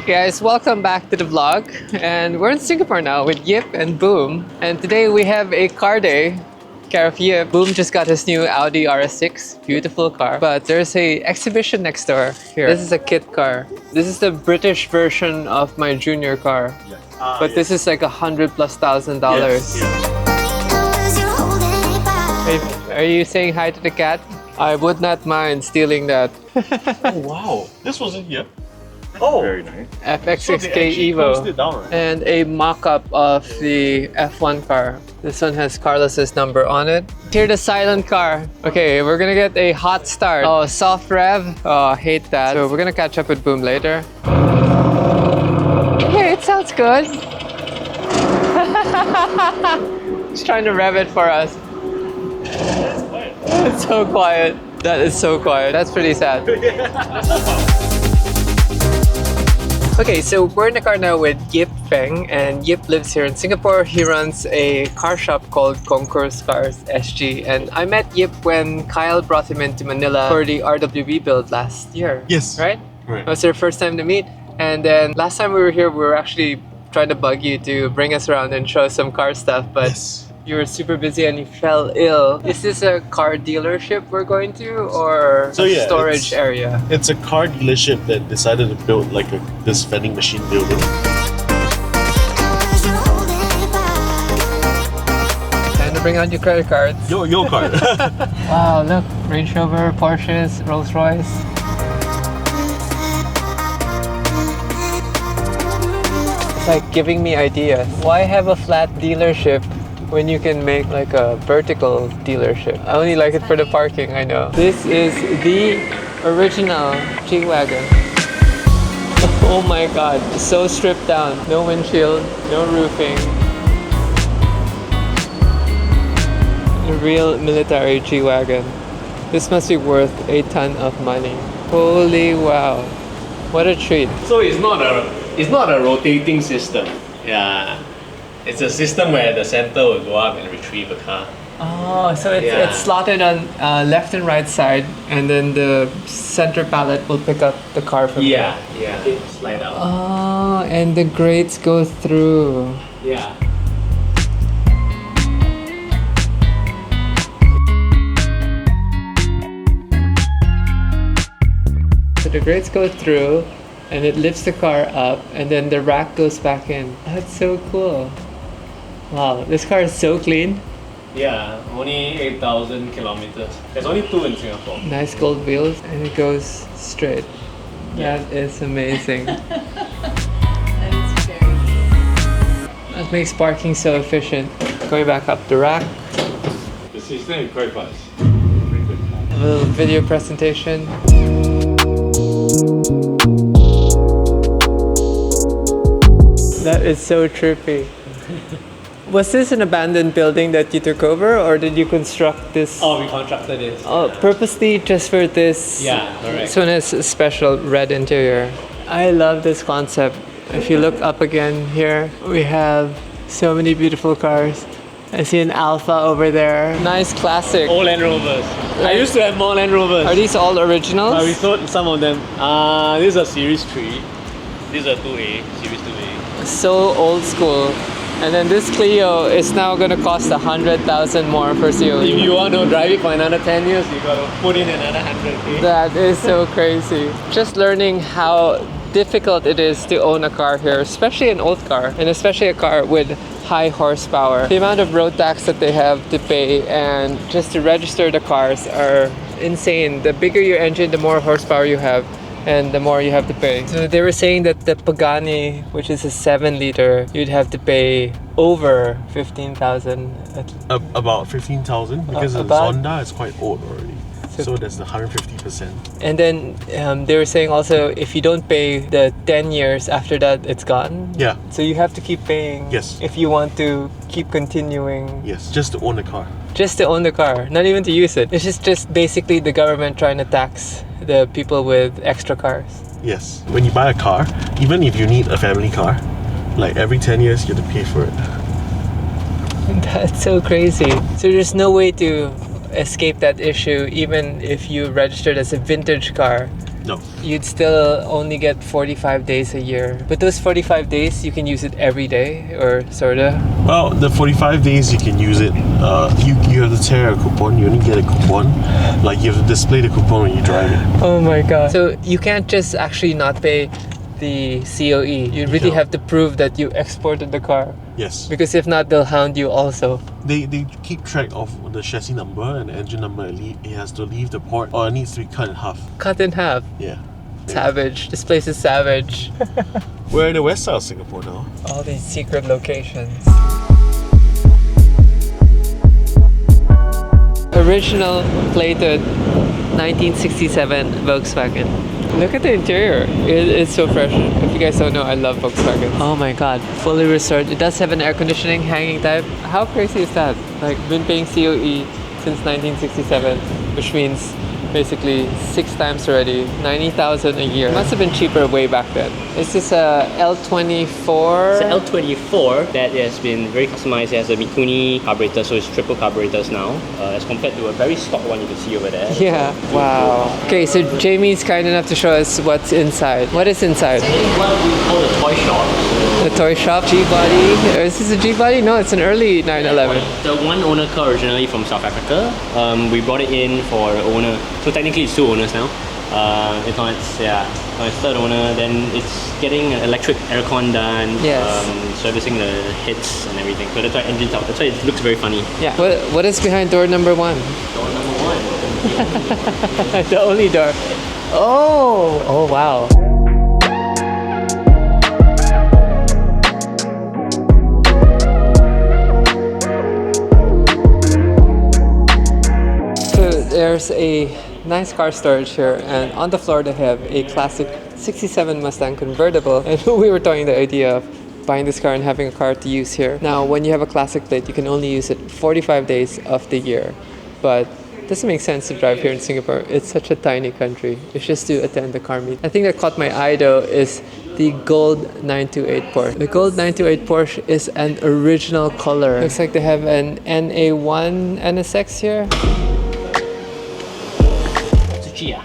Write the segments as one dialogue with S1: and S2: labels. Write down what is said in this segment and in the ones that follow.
S1: Guys, welcome back to the vlog, and we're in Singapore now with Yip and Boom, and today we have a car day. Care of Yip. Boom just got his new Audi RS6, beautiful car, but there's a exhibition next door here. This is a kit car. This is the British version of my junior car, but this is like $100,000+. Are you saying hi to the cat? I would not mind stealing that.
S2: Oh wow, this wasn't here. Oh, very nice.
S1: FX6K Evo and a mock-up of the F1 car. This one has Carlos's number on it. Here's the silent car. Okay, we're gonna get a hot start. Oh, soft rev. Oh, I hate that. So we're gonna catch up with Boom later. Okay, it sounds good. He's trying to rev it for us. It's so quiet. That is so quiet. That's pretty sad. Okay, so we're in the car now with Yip Feng, and Yip lives here in Singapore. He runs a car shop called Concourse SG, and I met Yip when Kyle brought him into Manila for the RWB build last year.
S2: Yes.
S1: Right?
S2: Right.
S1: It was our first time to meet, and then last time we were here, we were actually trying to bug you to bring us around and show some car stuff, but
S2: Yes.
S1: you were super busy and you fell ill. Is this a car dealership we're going to, or a storage area?
S2: It's a car dealership that decided to build like this vending machine building.
S1: Time to bring out your credit cards.
S2: Your card.
S1: Wow, look, Range Rover, Porsches, Rolls Royce. It's like giving me ideas. Why have a flat dealership when you can make like a vertical dealership? I only like it for the parking, I know. This is the original G-Wagon. Oh my god, so stripped down. No windshield, no roofing. A real military G-Wagon. This must be worth a ton of money. Holy wow. What a treat.
S3: So it's not a rotating system. Yeah. It's a system where the center will go up and retrieve a car.
S1: Oh, so it's slotted on left and right side, and then the center pallet will pick up the car from there.
S3: Yeah. Slide out.
S1: Oh, and the grates go through.
S3: Yeah.
S1: So the grates go through, and it lifts the car up, and then the rack goes back in. That's so cool. Wow, this car is so clean.
S3: Yeah, only 8,000 kilometers. There's only 2 in Singapore.
S1: Nice gold wheels, and it goes straight.
S3: Yeah.
S1: That is amazing.
S4: That is very cool.
S1: That makes parking so efficient. Going back up the rack.
S3: The system is quite fast.
S1: A little video presentation. That is so trippy. Was this an abandoned building that you took over, or did you construct this?
S3: Oh, we contracted this.
S1: Oh, purposely just for this?
S3: Yeah, correct.
S1: This one has a special red interior. I love this concept. If you look up again here, we have so many beautiful cars. I see an Alpha over there. Nice classic.
S3: All Land Rovers. I used to have more Land Rovers.
S1: Are these all originals?
S3: We sold some of them. This is a Series 3. This is a 2A, Series 2A.
S1: So old school. And then this Clio is now going to cost 100,000 more for COE.
S3: If you want to drive it for another 10 years, you got to put in another 100K.
S1: That is so crazy. Just learning how difficult it is to own a car here, especially an old car, and especially a car with high horsepower. The amount of road tax that they have to pay and just to register the cars are insane. The bigger your engine, the more horsepower you have, and the more you have to pay. So they were saying that the Pagani, which is a 7-liter, you'd have to pay over 15,000.
S2: About 15,000 because the Zonda is quite old already. So there's the 150%.
S1: And then they were saying also, if you don't pay the 10 years after that, it's gone.
S2: Yeah.
S1: So you have to keep paying.
S2: Yes.
S1: If you want to keep continuing.
S2: Yes, just to own the car.
S1: Just to own the car, not even to use it. It's just basically the government trying to tax the people with extra cars.
S2: Yes. When you buy a car, even if you need a family car, like every 10 years you have to pay for it.
S1: That's so crazy. So there's no way to escape that issue even if you registered as a vintage car.
S2: No.
S1: you'd still only get 45 days a year. But those 45 days, you can use it every day, or sorta?
S2: Well, the 45 days you can use it. You have to tear a coupon. You only get a coupon. Like you have to display the coupon when you drive it.
S1: Oh my god. So you can't just actually not pay the COE. You really have to prove that you exported the car.
S2: Yes.
S1: Because if not, they'll hound you also.
S2: They keep track of the chassis number and the engine number. It has to leave the port, or it needs to be cut in half.
S1: Cut in half.
S2: Yeah.
S1: Savage. This place is savage.
S2: We're in the west side of Singapore now.
S1: All these secret locations. Original plated 1967 Volkswagen. Look at the interior. It's so fresh. If you guys don't know, I love Volkswagen. Oh my god, fully restored. It does have an air conditioning hanging type. How crazy is that? Like, been paying COE since 1967, which means basically 6 times already. 90,000 a year. Must have been cheaper way back then. Is this a L24?
S5: It's an L24 that has been very customized. It has a Mikuni carburetor, so it's triple carburetors now, as compared to a very stock one you can see over there.
S1: Yeah, wow. Okay, so Jamie's kind enough to show us what's inside. What is inside?
S5: It's what we call the toy shop.
S1: The toy shop, G-body. Is this a G-body? No, it's an early 911.
S5: The one owner car originally from South Africa. We brought it in for the owner. So technically it's 2 owners now. It's on its third owner. Then it's getting an electric aircon done.
S1: Yes.
S5: Servicing the hits and everything. So that's why engine's out. That's why it looks very funny.
S1: Yeah. What is behind door number 1?
S5: Door number 1.
S1: The only door. Oh wow. There's a nice car storage here, and on the floor they have a classic 67 Mustang convertible, and we were toying the idea of buying this car and having a car to use here. Now, when you have a classic plate, you can only use it 45 days of the year, but it doesn't make sense to drive here in Singapore. It's such a tiny country. It's just to attend the car meet. I think that caught my eye though is the gold 928 Porsche. The gold 928 Porsche is an original color. Looks like they have an NA1 NSX here.
S5: Chia.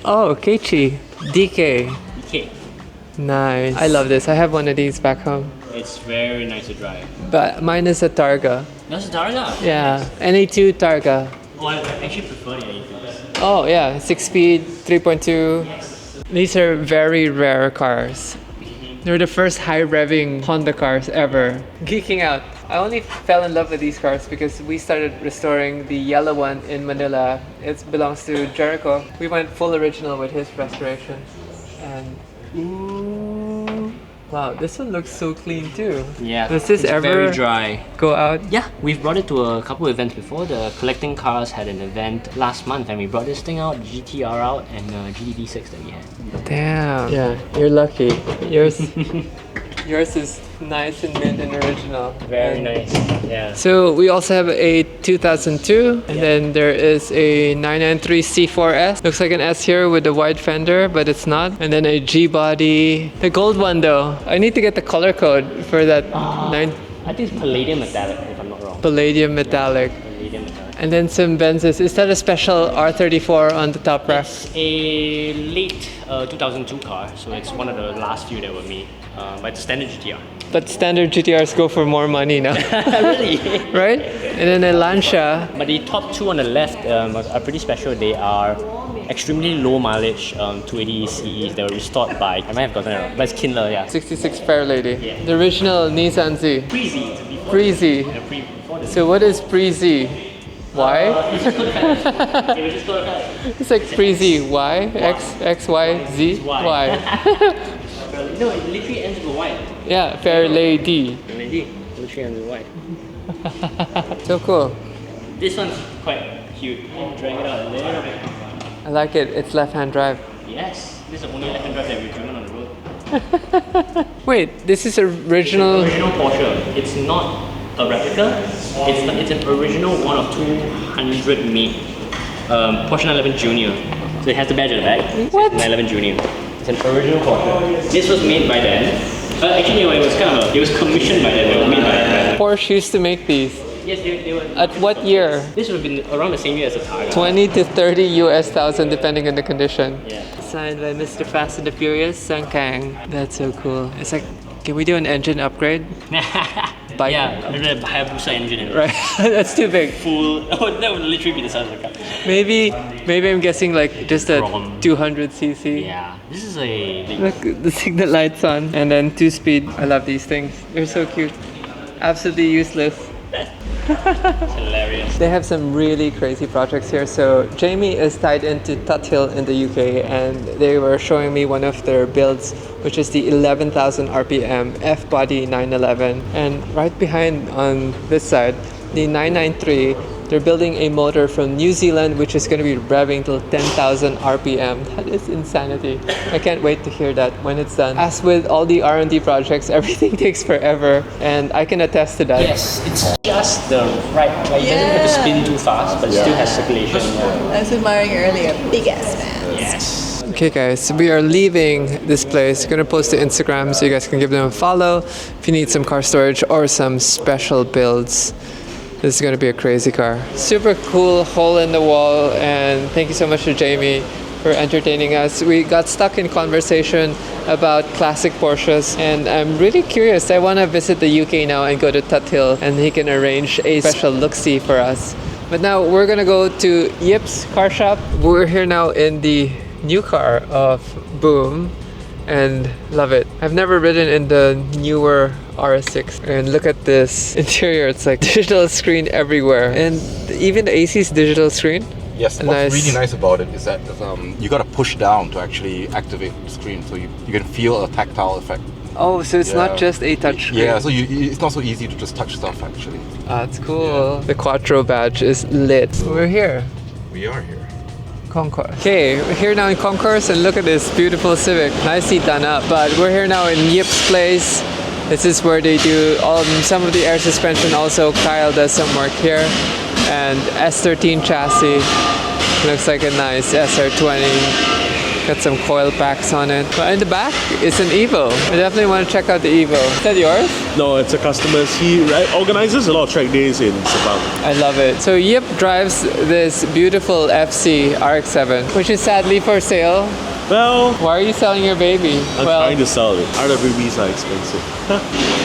S1: Oh, Keiichi. DK.
S5: Okay.
S1: Nice. I love this. I have one of these back home.
S5: It's very nice to drive.
S1: But mine is a Targa.
S5: That's a Targa?
S1: Yeah. NA2 Targa.
S5: Oh, I actually prefer the A2s.
S1: Oh, yeah. 6-speed, 3.2.
S5: Yes.
S1: These are very rare cars. They're the first high-revving Honda cars ever. Geeking out. I only fell in love with these cars because we started restoring the yellow one in Manila. It belongs to Jericho. We went full original with his restoration. And ooh, wow, this one looks so clean too.
S5: Yeah.
S1: Does this
S5: it's
S1: ever
S5: very dry.
S1: go out?
S5: Yeah, we've brought it to a couple of events before. The Collecting Cars had an event last month and we brought this thing out, GTR out, and GTB6 that we had.
S1: Damn. Yeah, you're lucky. Yours is nice and mint and original.
S5: Very
S1: And
S5: nice. Yeah.
S1: so we also have a 2002, and then there is a 993 C4S. Looks like an S here with a wide fender, but it's not. And then a G-body. The gold one though. I need to get the color code for that
S5: I think it's Palladium Metallic, if I'm not wrong.
S1: Palladium metallic.
S5: Palladium Metallic.
S1: And then some Benzes. Is that a special R34 on the top rack?
S5: It's a late 2002 car, so it's one of the last few that were made. But it's standard GTR.
S1: But standard GTRs go for more money now.
S5: Really?
S1: Right? And then a Lancia.
S5: But the top 2 on the left are pretty special. They are extremely low mileage 280 CEs. They were restored by, I might have gotten it wrong, but it's Kindler, yeah.
S1: 66 Fair Lady.
S5: Yeah.
S1: The original Nissan Z.
S5: Pre-Z. Before
S1: Pre-Z.
S5: before the
S1: So what is Pre-Z? Why?
S5: It's just called it was just called
S1: It's like Pre-Z. Y? X, Y, Z?
S5: Y.
S1: Y.
S5: No, it literally ends with a Y.
S1: Yeah, Fair Lady.
S5: Literally ends with a Y.
S1: So cool.
S5: This one's quite cute. Drag it out a little bit.
S1: I like it. It's left-hand drive.
S5: Yes, this is the only left-hand drive that we've driven on the road.
S1: Wait, this is original.
S5: Original Porsche. It's not a replica. It's an original one of 200 made. Porsche 911 Junior. So it has the badge at the back.
S1: What?
S5: 911 Junior. It's an original Porsche. This was made by them. Actually, no, it was commissioned by them. It was made by them.
S1: Porsche used to make these.
S5: Yes, they were.
S1: At what year?
S5: This would have been around the same year as the Targa.
S1: 20 to 30 US thousand depending on the condition.
S5: Yeah.
S1: It's designed by Mr. Fast and the Furious, Sun Kang. That's so cool. It's like, can we do an engine upgrade? Bike.
S5: Yeah, maybe a Hayabusa engine in it.
S1: Right, that's too big.
S5: Full. Oh, that would literally be the size of the car.
S1: Maybe I'm guessing like just a
S5: From-
S1: 200cc.
S5: Yeah, this is a.
S1: Look, the signal lights on. And then 2-speed. I love these things. They're so cute. Absolutely useless.
S5: It's hilarious.
S1: They have some really crazy projects here. So Jamie is tied into Tut Hill in the UK, and they were showing me one of their builds, which is the 11,000 RPM F-body 911. And right behind on this side, the 993. They're building a motor from New Zealand, which is going to be revving till 10,000 RPM. That is insanity. I can't wait to hear that when it's done. As with all the R&D projects, everything takes forever, and I can attest to that.
S5: Yes, it's just the right. Like, it doesn't have to spin too fast, but it still has circulation. Yeah.
S4: I was admiring earlier. Big ass fans.
S5: Yes.
S1: Okay guys, we are leaving this place. Gonna post to Instagram so you guys can give them a follow if you need some car storage or some special builds. This is gonna be a crazy car. Super cool hole in the wall, and thank you so much to Jamie for entertaining us. We got stuck in conversation about classic Porsches, and I'm really curious. I wanna visit the UK now and go to Tut Hill, and he can arrange a special look-see for us. But now we're gonna go to Yip's car shop. We're here now in the new car of Boom, and love it. I've never ridden in the newer RS6, and look at this interior. It's like digital screen everywhere, and even the AC is digital screen.
S6: Yes, what's really nice about it is that you got to push down to actually activate the screen, so you can feel a tactile effect.
S1: Oh, so it's not just a touch screen.
S6: Yeah, so it's not so easy to just touch stuff actually.
S1: That's cool. The Quattro badge is lit. We're here.
S6: We are here.
S1: Concourse. Okay, we're here now in Concourse, and look at this beautiful Civic. Nicely done up. But we're here now in Yip's place. This is where they do some of the air suspension. Also, Kyle does some work here. And S13 chassis. Looks like a nice SR20. Got some coil packs on it. But in the back, it's an Evo. I definitely want to check out the Evo. Is that yours?
S2: No, it's a customer's. He organizes a lot of track days in Sabang.
S1: I love it. So Yip drives this beautiful FC RX-7, which is sadly for sale.
S2: Well,
S1: Why are you selling your baby?
S2: I'm trying to sell it. RWBs are expensive.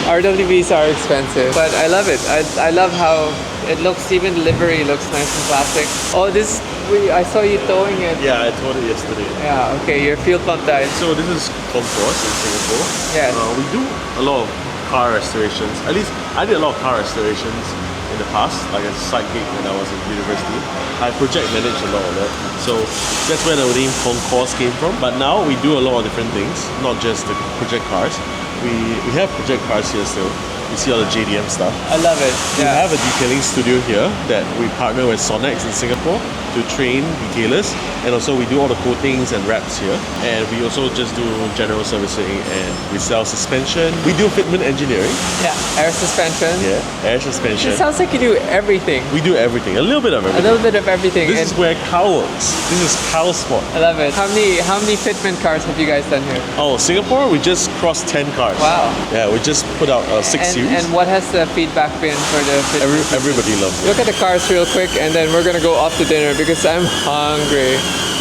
S1: RWBs are expensive, but I love it. I love how it looks. Even the livery looks nice and classic. Oh, I saw you towing it.
S2: Yeah, I told it yesterday.
S1: Yeah, okay, your fuel pump died.
S2: So this is Concourse in Singapore.
S1: Yes.
S2: We do a lot of car restorations. At least I did a lot of car restorations in the past, like a side gig when I was in university. I project managed a lot of that. So that's where the name Concourse came from. But now we do a lot of different things, not just the project cars. We have project cars here still. You see all the JDM stuff.
S1: I love it.
S2: We have a detailing studio here that we partner with Sonex in Singapore to train detailers, and also we do all the coatings and wraps here, and we also just do general servicing, and we sell suspension. We do fitment engineering.
S1: Yeah, air suspension.
S2: Yeah, air suspension.
S1: It sounds like you do everything.
S2: We do everything, a little bit of
S1: A
S2: everything.
S1: little bit of everything.
S2: This is where Cal works. This is Cal's spot.
S1: I love it. How many fitment cars have you guys done here?
S2: Oh, Singapore, we just crossed 10 cars.
S1: Wow.
S2: Yeah, we just put out 6 series.
S1: And what has the feedback been for the fitment?
S2: Everybody loves it.
S1: Look at the cars real quick, and then we're gonna go off to dinner because I'm hungry.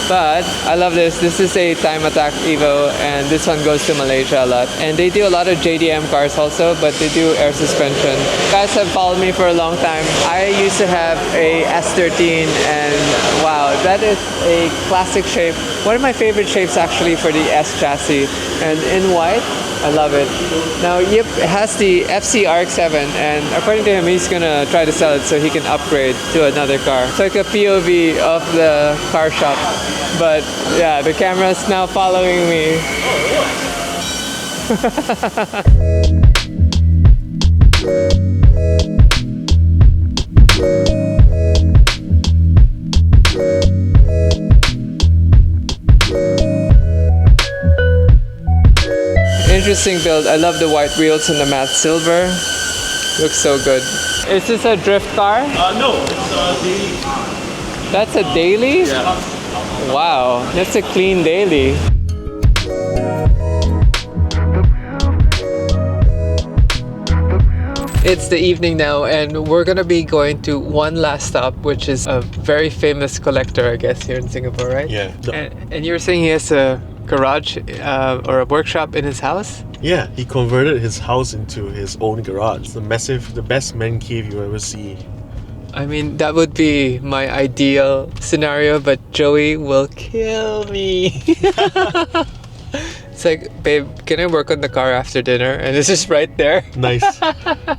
S1: But I love this. This is a Time Attack Evo, and this one goes to Malaysia a lot. And they do a lot of JDM cars also, but they do air suspension. You guys have followed me for a long time. I used to have a S13, and wow, that is a classic shape. One of my favorite shapes actually for the S chassis, and in white. I love it. Now Yip has the FC RX-7, and according to him, he's gonna try to sell it so he can upgrade to another car. It's like a POV of the car shop. But yeah, the camera's now following me. Interesting build. I love the white wheels and the matte silver. Looks so good. Is this a drift car?
S2: No, it's the...
S1: That's a daily?
S2: Yeah.
S1: Wow, that's a clean daily. It's the evening now, and we're gonna be going to one last stop, which is a very famous collector, I guess, here in Singapore, right?
S2: Yeah.
S1: And you were saying he has a garage or a workshop in his house?
S2: Yeah, he converted his house into his own garage. The best man cave you ever see.
S1: I mean, that would be my ideal scenario, but Joey will kill me. It's like, babe, can I work on the car after dinner? And it's just right there.
S2: Nice.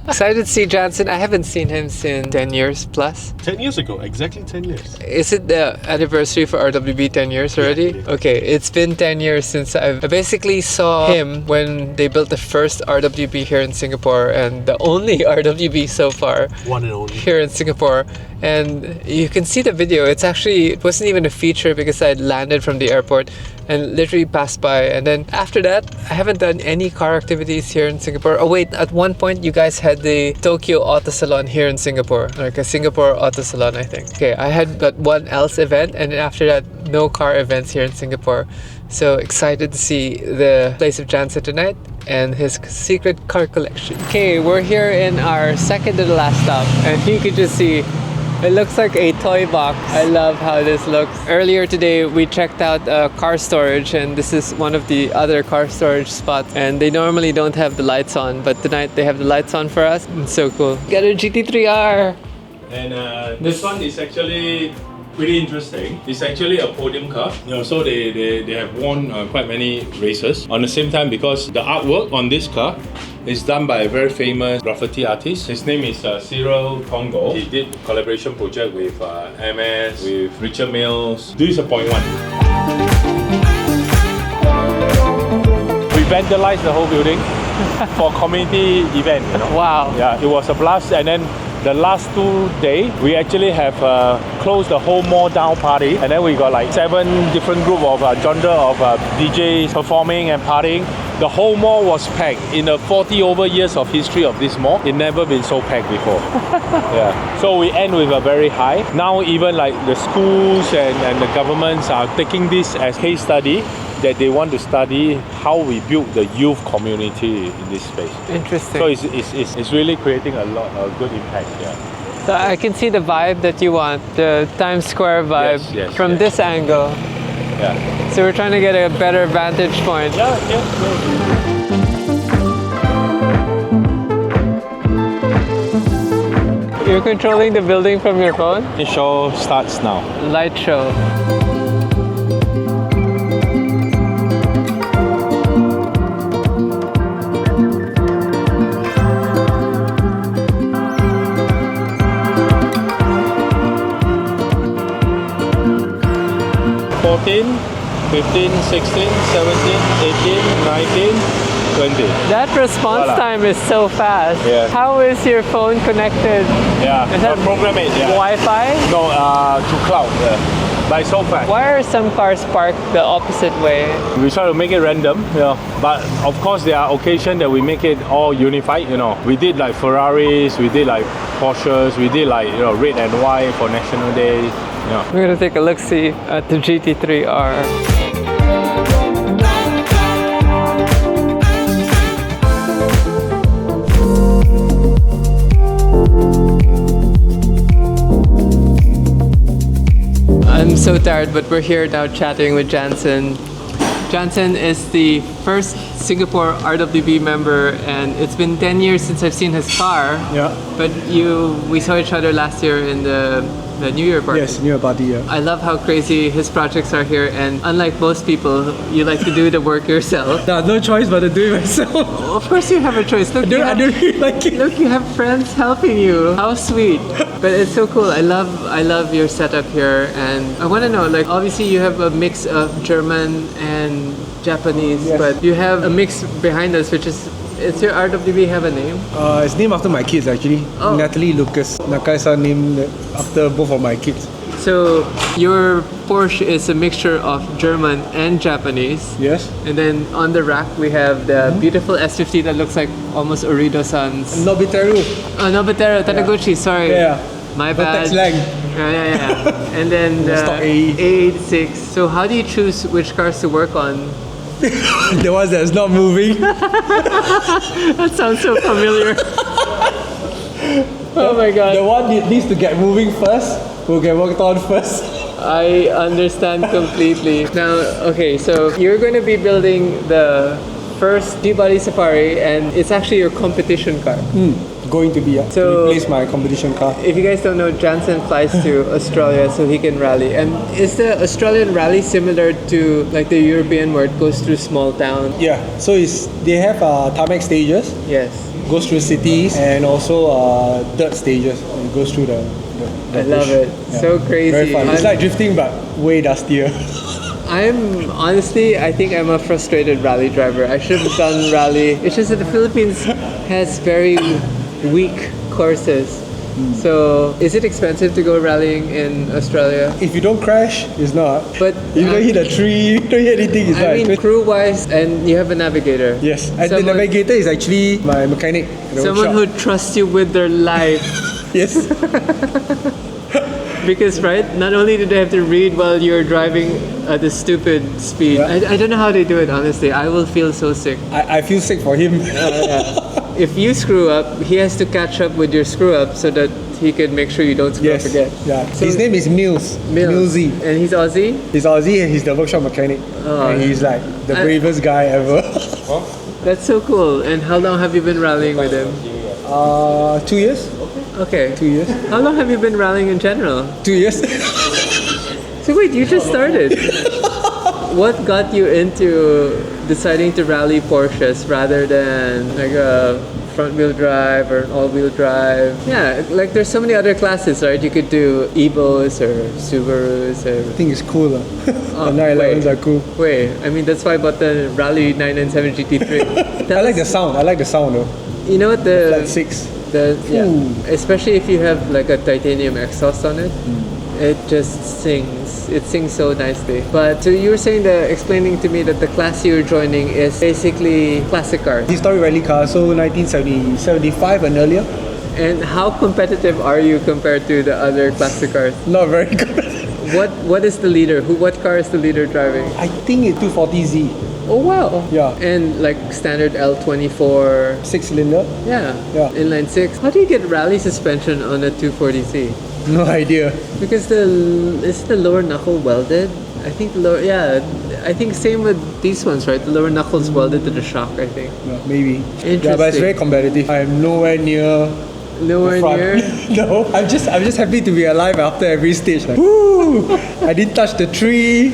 S1: Excited to see Jansen. I haven't seen him since 10 years plus.
S2: 10 years ago, exactly 10 years.
S1: Is it the anniversary for RWB 10 years already?
S2: Yeah.
S1: Okay, it's been 10 years since I basically saw him when they built the first RWB here in Singapore, and the only RWB so far
S2: One and only.
S1: here in Singapore. And you can see the video. It wasn't even a feature because I had landed from the airport and literally passed by. And then after that, I haven't done any car activities here in Singapore. Oh wait, at one point you guys had the Tokyo Auto Salon here in Singapore, like a Singapore Auto Salon, I think. Okay, I had that one else event, and then after that, no car events here in Singapore. So excited to see the place of Jansen tonight and his secret car collection. Okay, we're here in our second to the last stop, and you can just see it looks like a toy box. I love how this looks. Earlier today, we checked out car storage, and this is one of the other car storage spots. And they normally don't have the lights on, but tonight they have the lights on for us. It's so cool. Got a GT3R.
S7: And this one is actually pretty interesting. It's actually a podium car. So they have won quite many races. On the same time, because the artwork on this car is done by a very famous graffiti artist. His name is Cyril Congo. He did collaboration project with MS, with Richard Mills. This is a .1. We vandalized the whole building for community event.
S1: Wow.
S7: Yeah, it was a blast. And then the last 2 days, we actually have closed the whole mall down party, and then we got like 7 different group of genre of DJs performing and partying. The whole mall was packed. In the 40 over years of history of this mall, it never been so packed before. Yeah. So we end with a very high. Now even like the schools and the governments are taking this as case study, that they want to study how we build the youth community in this space.
S1: Interesting.
S7: So it's really creating a lot of good impact. Yeah.
S1: So I can see the vibe that you want, the Times Square vibe from this angle.
S7: Yeah.
S1: So we're trying to get a better vantage point.
S7: Yeah.
S1: You're controlling the building from your phone?
S7: The show starts now.
S1: Light show.
S7: $14, $15, $16, $17, $18, $19, $20.
S1: That response
S7: Voila.
S1: time is so fast.
S7: Yeah.
S1: How is your phone connected?
S7: Yeah,
S1: Is that
S7: program it. Yeah.
S1: Wi-Fi?
S7: No, to cloud. Yeah. But it's so fast.
S1: Why are some cars parked the opposite way?
S7: We try to make it random, but of course there are occasions that we make it all unified, We did like Ferraris, we did like Porsches, we did like red and white for National Day.
S1: We're gonna take a look-see at the GT3R. I'm so tired, but we're here now chatting with Jansen. Jansen is the first Singapore RWB member, and it's been 10 years since I've seen his car.
S8: Yeah.
S1: But we saw each other last year in the New Year party.
S8: Yes, New Year party, yeah.
S1: I love how crazy his projects are here, and unlike most people, you like to do the work yourself.
S8: No choice but to do it myself.
S1: Of course you have a choice. Look,
S8: I don't really like it.
S1: Look, you have friends helping you. How sweet. But it's so cool. I love your setup here, and I want to know, like, obviously you have a mix of German and Japanese,
S8: Yes.
S1: but you have a mix behind us, which is, it's your RWB have a name?
S8: It's named after my kids actually.
S1: Oh.
S8: Natalie, Lucas. Nakai-san named after both of my kids.
S1: So your Porsche is a mixture of German and Japanese.
S8: Yes.
S1: And then on the rack we have the beautiful S50 that looks like almost Orido-san's.
S8: Nobiteru.
S1: Oh, Nobuteru, Taniguchi, sorry.
S8: Yeah.
S1: My bad.
S8: Vortex Lang.
S1: Yeah. And then the
S8: Stock AE.
S1: A86. So how do you choose which cars to work on?
S8: The ones that's not moving.
S1: That sounds so familiar. Oh my god.
S8: The one that needs to get moving first will get worked on first.
S1: I understand completely. Now, okay, so you're going to be building the first G-Body Safari, and it's actually your competition car.
S8: Going to be
S1: So-
S8: replace my competition car.
S1: If you guys don't know, Jansen flies to Australia so he can rally. And is the Australian rally similar to like the European where it goes through small towns?
S8: Yeah, so they have tarmac stages,
S1: Yes.
S8: goes through cities, and also dirt stages. It goes through the
S1: I love
S8: bush.
S1: it. So crazy.
S8: Very fun. It's
S1: I'm-
S8: like drifting, but way dustier.
S1: I'm honestly, I think I'm a frustrated rally driver. I should have done rally. It's just that the Philippines has very weak courses. So, is it expensive to go rallying in Australia?
S8: If you don't crash, it's not.
S1: But
S8: If you don't hit a tree, you don't hit anything, it's
S1: I
S8: not.
S1: mean, crew-wise, and you have a navigator.
S8: Yes, and the
S1: Someone-
S8: navigator is actually my mechanic. At the
S1: Someone who
S8: workshop.
S1: trusts you with their life.
S8: Yes.
S1: Because, right, not only do they have to read while you're driving at a stupid speed.
S8: Yeah.
S1: I don't know how they do it, honestly. I will feel so sick.
S8: I feel sick for him.
S1: If you screw up, he has to catch up with your screw up so that he can make sure you don't screw
S8: Yes.
S1: up again.
S8: Yeah.
S1: So-
S8: His name is Mills.
S1: Millsy. And he's Aussie?
S8: He's Aussie and he's the workshop mechanic.
S1: Oh.
S8: And he's like the
S1: I-
S8: bravest guy ever.
S1: That's so cool. And how long have you been rallying with him?
S8: 2 years?
S1: Okay.
S8: 2 years?
S1: How long have you been rallying in general?
S8: 2 years?
S1: So wait, you just started. What got you into deciding to rally Porsches rather than like a front-wheel drive or an all-wheel drive? Yeah, like there's so many other classes, right? You could do Evos or Subarus or...
S8: I think it's cool. The 911s are cool.
S1: Wait, I mean that's why I bought the Rally 997 GT3.
S8: I like the sound. I like the sound though.
S1: You know what
S8: Flat 6.
S1: yeah,
S8: Ooh.
S1: especially if you have like a titanium exhaust on it, it just sings. It sings so nicely. But so you were saying explaining to me that the class you're joining is basically classic cars.
S8: Historic rally car, so 1975 and earlier.
S1: And how competitive are you compared to the other classic cars?
S8: Not very good.
S1: What is the leader? What car is the leader driving?
S8: I think it's 240Z.
S1: Oh wow.
S8: Yeah.
S1: And like standard L24.
S8: 6-cylinder.
S1: Yeah.
S8: Yeah.
S1: Inline 6. How do you get rally suspension on a 240Z?
S8: No idea.
S1: Because is the lower knuckle welded? I think the lower, yeah. I think same with these ones, right? The lower knuckle's welded to the shock, I think.
S8: Yeah, maybe.
S1: Interesting.
S8: Yeah, but it's very competitive. I'm nowhere near.
S1: Nowhere
S8: front.
S1: near.
S8: No, I'm just happy to be alive after every stage. Like, woo! I didn't touch the tree.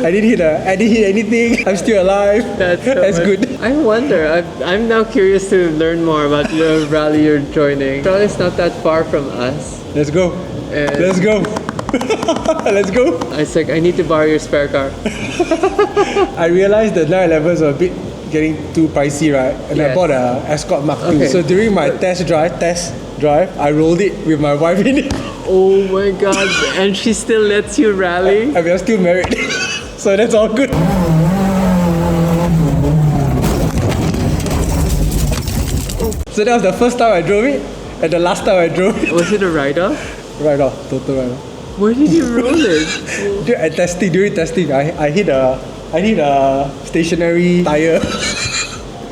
S8: I didn't hit anything. I'm still alive.
S1: That's so
S8: That's
S1: much-
S8: good.
S1: I wonder. I'm now curious to learn more about the rally you're joining. Australia's not that far from us.
S8: Let's go.
S1: And
S8: Let's go. Let's go.
S1: It's like I need to borrow your spare car.
S8: I realized the 911s are a bit getting too pricey, right? And I
S1: Yes.
S8: bought a Escort Mark II.
S1: Okay.
S8: So during my test drive, I rolled it with my wife in it.
S1: Oh my god! And she still lets you rally?
S8: And we are still married. So that's all good. So that was the first time I drove it, and the last time I drove it.
S1: Was it a write-off?
S8: Right off, total right off.
S1: Where did you roll it?
S8: During testing, I hit a stationary tire.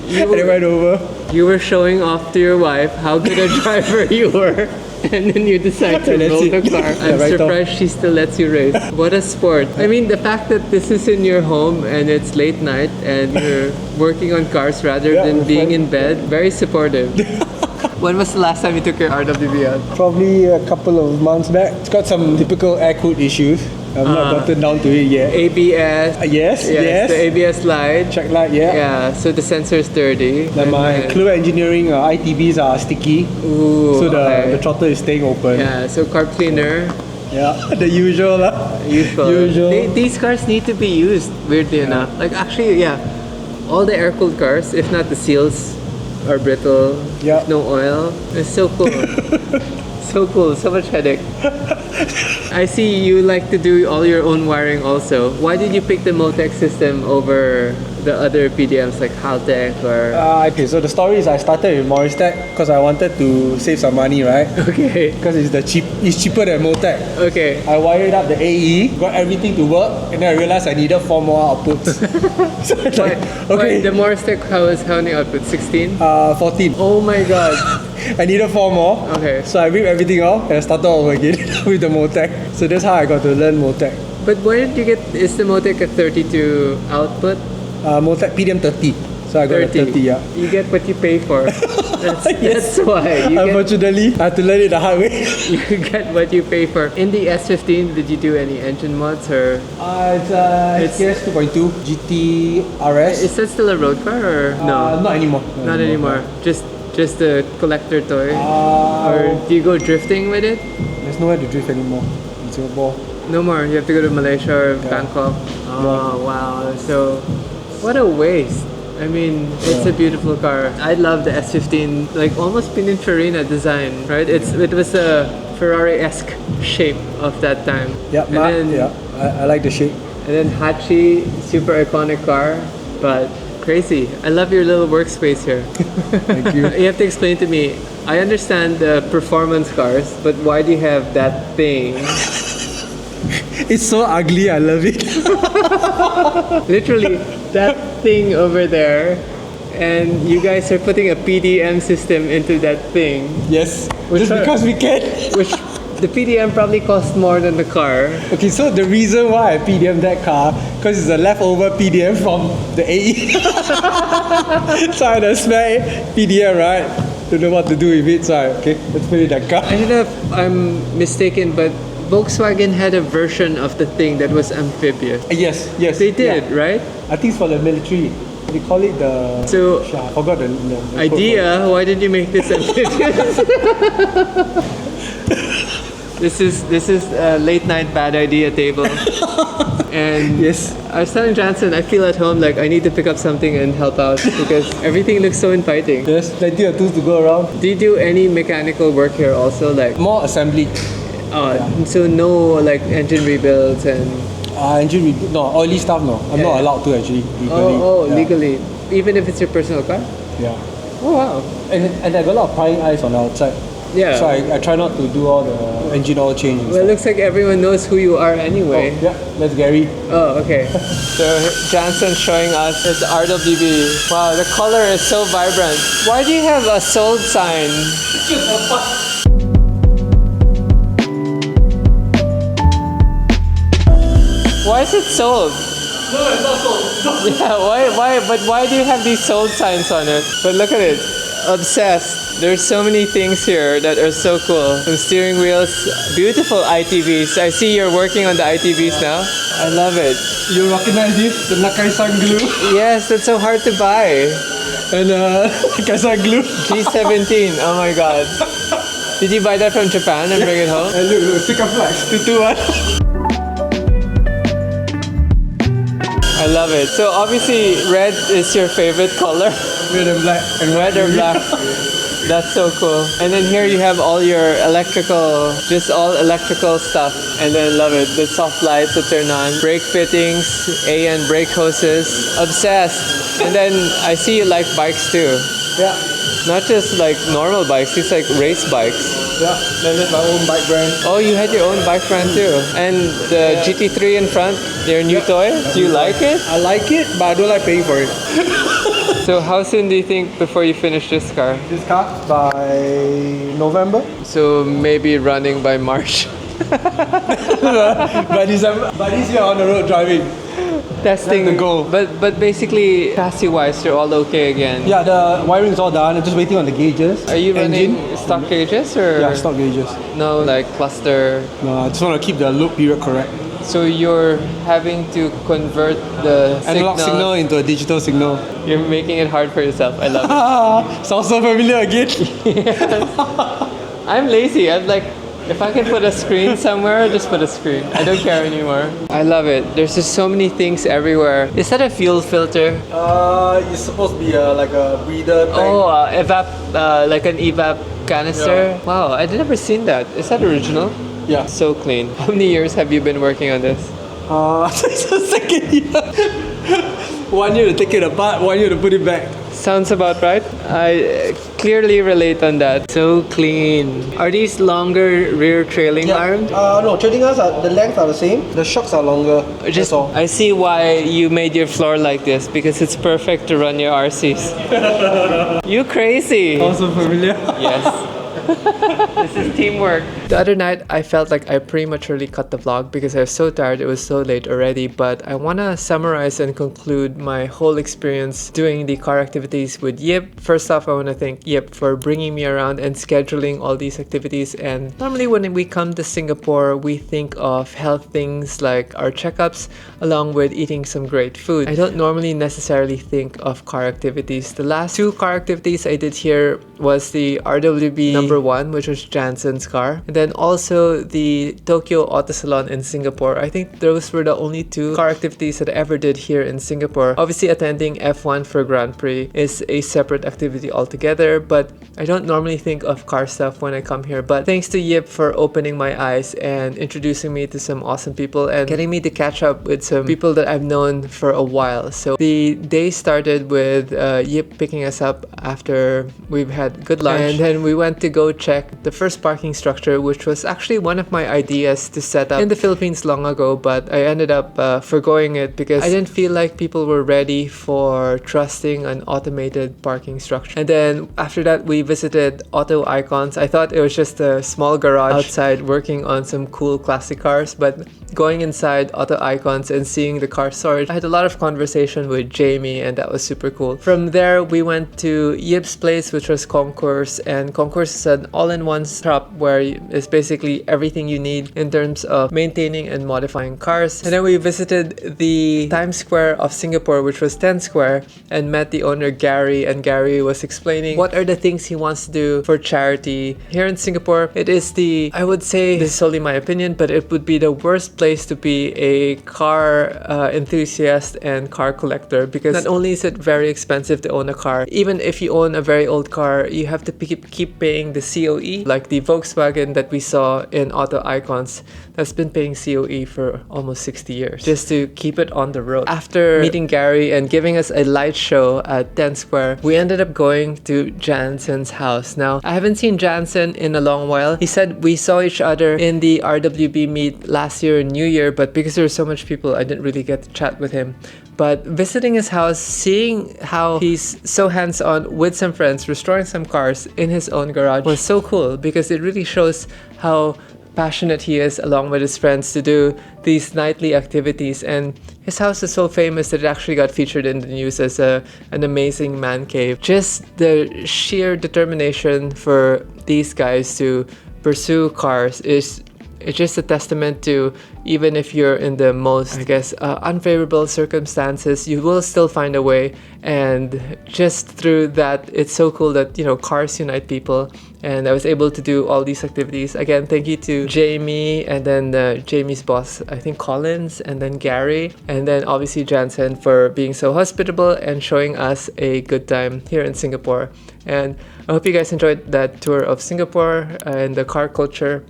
S8: And it went over.
S1: You were showing off to your wife how good a driver you were, and then you decide to
S8: And that's
S1: roll
S8: it.
S1: the car.
S8: Yeah,
S1: I'm
S8: right
S1: surprised she still lets you race. What a sport. I mean, the fact that this is in your home and it's late night and you're working on cars rather
S8: Yeah,
S1: than
S8: with
S1: being
S8: friends.
S1: in bed, very supportive. When was the last time you took your RWB out?
S8: Probably a couple of months back. It's got some typical air-cooled issues. I've not gotten down to it yet.
S1: ABS.
S8: Yes.
S1: The ABS slide.
S8: Check light, yeah.
S1: Yeah, so the sensor's dirty.
S8: Then my
S1: And,
S8: Fluid Engineering ITBs are sticky.
S1: Ooh,
S8: So
S1: okay.
S8: the throttle is staying open.
S1: Yeah, so carb cleaner.
S8: Yeah, the usual lah. Usual.
S1: These cars need to be used, weirdly enough. Like actually, yeah, all the air-cooled cars, if not the seals, are brittle.
S8: Yeah.
S1: No oil. It's so cool. So cool. So much headache. I see you like to do all your own wiring also. Why did you pick the Motec system over the other PDMs like Haltech or...
S8: Okay, so the story is I started with Moristech because I wanted to save some money, right?
S1: Okay.
S8: Because it's cheaper than Motec.
S1: Okay.
S8: I wired up the AE, got everything to work, and then I realized I needed 4 more outputs. So it's like, okay,
S1: The Moristech, how many output? 16?
S8: 14.
S1: Oh my god.
S8: I needed 4 more.
S1: Okay.
S8: So I ripped everything off and I started over again with the Motec. So that's how I got to learn Motec.
S1: But where did you get, is the Motec a 32 output?
S8: Motec PDM 30. So I got a 30, yeah.
S1: You get what you pay for. That's why.
S8: Unfortunately, I had to learn it the hard way.
S1: You get what you pay for. In the S15, did you do any engine mods or?
S8: It's SKS 2.2 GT RS.
S1: Is that still a road car or no?
S8: Not anymore.
S1: Not anymore. Just a collector toy. Or do you go drifting with it?
S8: There's nowhere to drift anymore in Singapore.
S1: No more. You have to go to Malaysia or Bangkok. Oh wow. So what a waste. I mean, it's a beautiful car. I love the S15, like almost Pininfarina design, right? It was a Ferrari-esque shape of that time.
S8: Yeah, I like the shape.
S1: And then Hachi, super iconic car, but crazy. I love your little workspace here.
S8: Thank you.
S1: You have to explain to me. I understand the performance cars, but why do you have that thing?
S8: It's so ugly, I love it.
S1: Literally, that thing over there, and you guys are putting a PDM system into that thing.
S8: Yes, just because we can.
S1: Which the PDM probably costs more than the car.
S8: Okay, so the reason why I PDM that car, because it's a leftover PDM from the AE. So I had a spare PDM, right? Don't know what to do with it, so let's put it in that car.
S1: I don't know if I'm mistaken, but Volkswagen had a version of the thing that was amphibious.
S8: Yes.
S1: They did, right?
S8: I think it's for the military. They call it the...
S1: So,
S8: I forgot the
S1: idea, why did you make this amphibious? This is a late night bad idea table. And
S8: yes,
S1: I was telling Jansen, I feel at home like I need to pick up something and help out because everything looks so inviting.
S8: There's plenty of tools to go around.
S1: Do you do any mechanical work here also? Like
S8: more assembly.
S1: So no like engine rebuilds and...
S8: no, oily stuff no. I'm not allowed to actually legally.
S1: Legally. Even if it's your personal car?
S8: Yeah.
S1: Oh wow.
S8: And I got a lot of prying eyes on the outside.
S1: Yeah.
S8: So I try not to do all the engine oil change.
S1: Well, it looks like everyone knows who you are anyway.
S8: Yeah, that's Gary.
S1: Oh, okay. So Jansen showing us his RWB. Wow, the color is so vibrant. Why do you have a sold sign? Why is it sold?
S8: No, it's not sold.
S1: Yeah, why do you have these sold signs on it? But look at it. Obsessed. There's so many things here that are so cool. Some steering wheels, beautiful ITVs. I see you're working on the ITVs now. I love it.
S8: You recognize this? The Nakai-san glue?
S1: Yes, that's so hard to buy.
S8: And Nakai-san glue?
S1: G17, oh my god. Did you buy that from Japan and bring it home?
S8: And look, sticker flags, 221.
S1: I love it. So obviously red is your favorite color.
S8: Red and black.
S1: And red or black. That's so cool. And then here you have all your electrical, just all electrical stuff. And then love it. The soft lights that turn on. Brake fittings, AN brake hoses. Obsessed. And then I see you like bikes too.
S8: Yeah.
S1: Not just like normal bikes, it's like race bikes.
S8: Yeah, then there's my own bike brand.
S1: Oh, you had your own bike brand too. And the GT3 in front, your new toy. Do you like it?
S8: I like it, but I don't like paying for it.
S1: So how soon do you think before you finish this car?
S8: This car by November.
S1: So maybe running by March.
S8: By December. By this year on the road driving.
S1: Testing.
S8: That's the goal.
S1: But basically, chassis-wise, you're all okay again.
S8: Yeah, the wiring is all done. I'm just waiting on the gauges.
S1: Are you running stock gauges or?
S8: Yeah, stock gauges.
S1: No, like cluster.
S8: No, I just want to keep the loop period correct.
S1: So you're having to convert the
S8: analog signal into a digital signal.
S1: You're making it hard for yourself. I love it.
S8: Sounds so familiar again.
S1: Yes. I'm lazy. I'm like, if I can put a screen somewhere, just put a screen. I don't care anymore. I love it. There's just so many things everywhere. Is that a fuel filter?
S8: It's supposed to be like a breather tank.
S1: Oh, like an evap canister? Yeah. Wow, I'd never seen that. Is that original?
S8: Yeah.
S1: So clean. How many years have you been working on this?
S8: It's the second year. 1 year to take it apart, 1 year to put it back.
S1: Sounds about right. I clearly relate on that. So clean. Are these longer rear trailing arms?
S8: No, trailing arms are the length are the same. The shocks are longer. That's all.
S1: I see why you made your floor like this, because it's perfect to run your RCs. You crazy.
S8: Also familiar.
S1: Yes. This is teamwork. The other night, I felt like I prematurely cut the vlog because I was so tired. It was so late already. But I want to summarize and conclude my whole experience doing the car activities with Yip. First off, I want to thank Yip for bringing me around and scheduling all these activities. And normally when we come to Singapore, we think of health things like our checkups along with eating some great food. I don't normally necessarily think of car activities. The last 2 car activities I did here was the RWB number 1, which was Jansen's car, and then also the Tokyo Auto Salon in Singapore. I think those were the only 2 car activities that I ever did here in Singapore. Obviously, attending F1 for Grand Prix is a separate activity altogether, but I don't normally think of car stuff when I come here. But thanks to Yip for opening my eyes and introducing me to some awesome people and getting me to catch up with some people that I've known for a while. So the day started with Yip picking us up after we've had good lunch, and then we went to go check the first parking structure, which was actually one of my ideas to set up in the Philippines long ago, but I ended up forgoing it because I didn't feel like people were ready for trusting an automated parking structure. And then after that, we visited Auto Icons. I thought it was just a small garage outside working on some cool classic cars, but going inside Auto Icons and seeing the car storage, I had a lot of conversation with Jamie, and that was super cool. From there, we went to Yip's place, which was Concourse, and Concourse is an all-in-one shop where it's basically everything you need in terms of maintaining and modifying cars. And then we visited the Times Square of Singapore, which was 10 Square, and met the owner Gary, and Gary was explaining what are the things he wants to do for charity. Here in Singapore, it is I would say, this is solely my opinion, but it would be the worst place to be a car enthusiast and car collector, because not only is it very expensive to own a car, even if you own a very old car, you have to keep paying the COE, like the Volkswagen that we saw in Auto Icons that's been paying COE for almost 60 years just to keep it on the road. After meeting Gary and giving us a light show at 10 Square, we ended up going to Jansen's house. Now, I haven't seen Jansen in a long while. He said we saw each other in the RWB meet last year in New Year, but because there were so much people, I didn't really get to chat with him. But visiting his house, seeing how he's so hands-on with some friends, restoring some cars in his own garage was so cool, because it really shows how passionate he is along with his friends to do these nightly activities. And his house is so famous that it actually got featured in the news as an amazing man cave. Just the sheer determination for these guys to pursue cars is it's just a testament to, even if you're in the most, I guess, unfavorable circumstances, you will still find a way. And just through that, it's so cool that, you know, cars unite people. And I was able to do all these activities. Again, thank you to Jamie, and then Jamie's boss, I think Collins, and then Gary, and then obviously Jansen for being so hospitable and showing us a good time here in Singapore. And I hope you guys enjoyed that tour of Singapore and the car culture.